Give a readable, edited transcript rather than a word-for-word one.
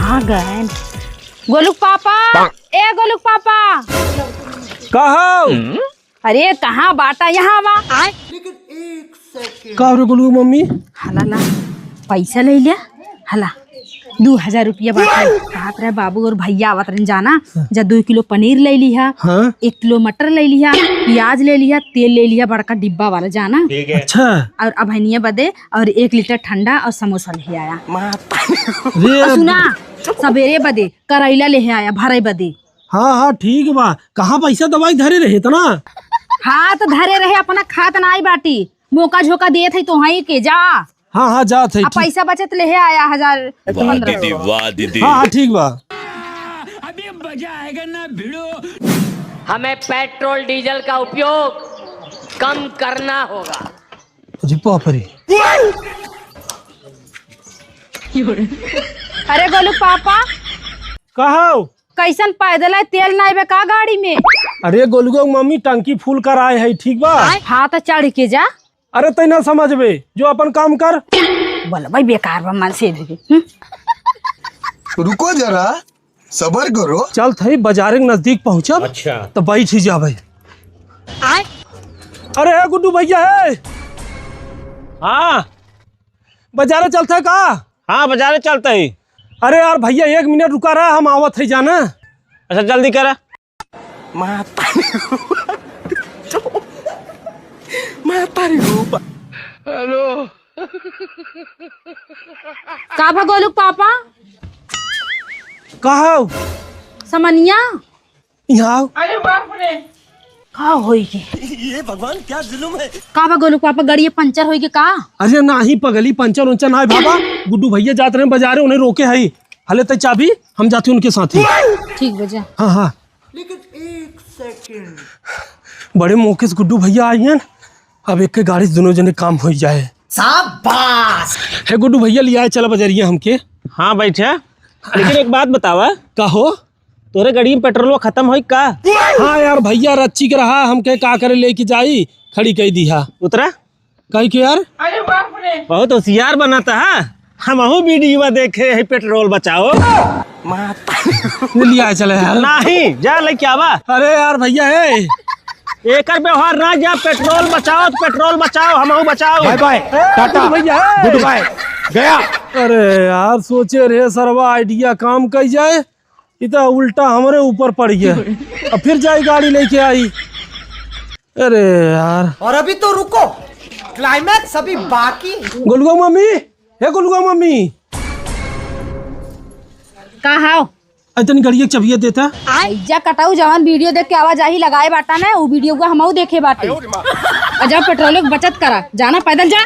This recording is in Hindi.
कहाँ गए गोलुक पापा? ए गोलुक पापा कहो? अरे कहाँ बाटा यहाँ वा का रे गोलू मम्मी? हला ला पैसा ले लिया हला 2000 रुपया बाटा बात रहे बाबू और भैया आवत रहे जाना जा 2 किलो पनीर ले लिया। हाँ? 1 किलो मटर ले लिया, प्याज ले लिया, तेल ले लिया बड़का डिब्बा वाला जाना। अच्छा और अभनिया बदे और 1 लीटर ठंडा और समोसा ले आया। रे और सुना सवेरे बदे करैला ले आया भरे बदे। हाँ ठीक बा। कहाँ पैसा दवाई धरे रहे तना? हाँ तो धरे रहे अपना खात नाई बाटी मौका झोंका दिए थे तो वहीं के जा। हाँ जा थे। अब पैसा बचत ले आया 1015। वाह दीदी। हाँ ठीक बा। अभी मजा आएगा ना भिड़ो। हमें पेट्रोल डीजल का उपयोग कम करना होगा। अरे बाप रे। अरे गोलू पापा कहो? कैसन पैदल है तेल नाई बे का गाड़ी में? अरे गोलू मम्मी टंकी फुल कर आए है ठीक बा। हाँ तो चढ़ के जा। अरे तै ना समझबे जो अपन काम कर। बोला भाई बेकार बा मन से रुको जरा सबर करो। चल थे बाजार के नजदीक पहुँचब। अच्छा तो बैठ ही जा भाई। अरे है गुड्डू भैया है? हाँ बाजारे चलते का? हाँ बाजारे चलते ही। अरे यार भैया 1 मिनट रुका रहा हम आवत है जाना। अच्छा जल्दी कर। हेलो का भा गोलू पापा कहो? समनिया यहाँ का होई के? ये भगवान क्या जुल्म है। का भा गोलू पापा गाड़ी पंचर होई के का? अरे नाही पगली पंचर उंचर ना बाबा। गुड्डू भैया जाते रहे बाजारे उन्हें रोके है। हले तक चाबी हम जाते उनके साथ ही। ठीक बजा। हाँ लेकिन 1 सेकंड। बड़े मौके से गुड्डू भैया आई हैं। अब एक के गाड़ी से दोनों जने काम हो जाए। शाबाश। है गुड्डू भैया लिया है चला बजरिया हमके। हाँ बैठे लेकिन एक बात बतावा कहो? तोरे गाड़ी में पेट्रोल खत्म होई का? हाँ यार भैया रच्ची के रहा हमके का करे लेके जाई खड़ी कही दिया। उतरा कही के यार बहुत होशियार बनाता है। हम वीडियो देखे है पेट्रोल बचाओ। लिया है चले यार। नहीं जा लेके आवा। अरे यार भैया है एक व्यवहार ना जा पेट्रोल बचाओ तो पेट्रोल बचाओ हम बचाओ। बाय बाय टाटा भैया गुड बाय गया। अरे यार सोचे रे सरवा आइडिया काम कर जाए इतना उल्टा हमारे ऊपर पड़ गया। अब फिर जाए गाड़ी लेके आई। अरे यार और अभी तो रुको क्लाइमैक्स अभी बाकी। गुलगो मम्मी है गुलगो मम्मी का हाओ इतनी गाड़ी चबिया देता। जा कटाऊ जवान वीडियो देख के आवाज आई लगाए बाटा ना वो वीडियो को हमऊ देखे बाटे। और जब पेट्रोल की बचत करा जाना पैदल जा।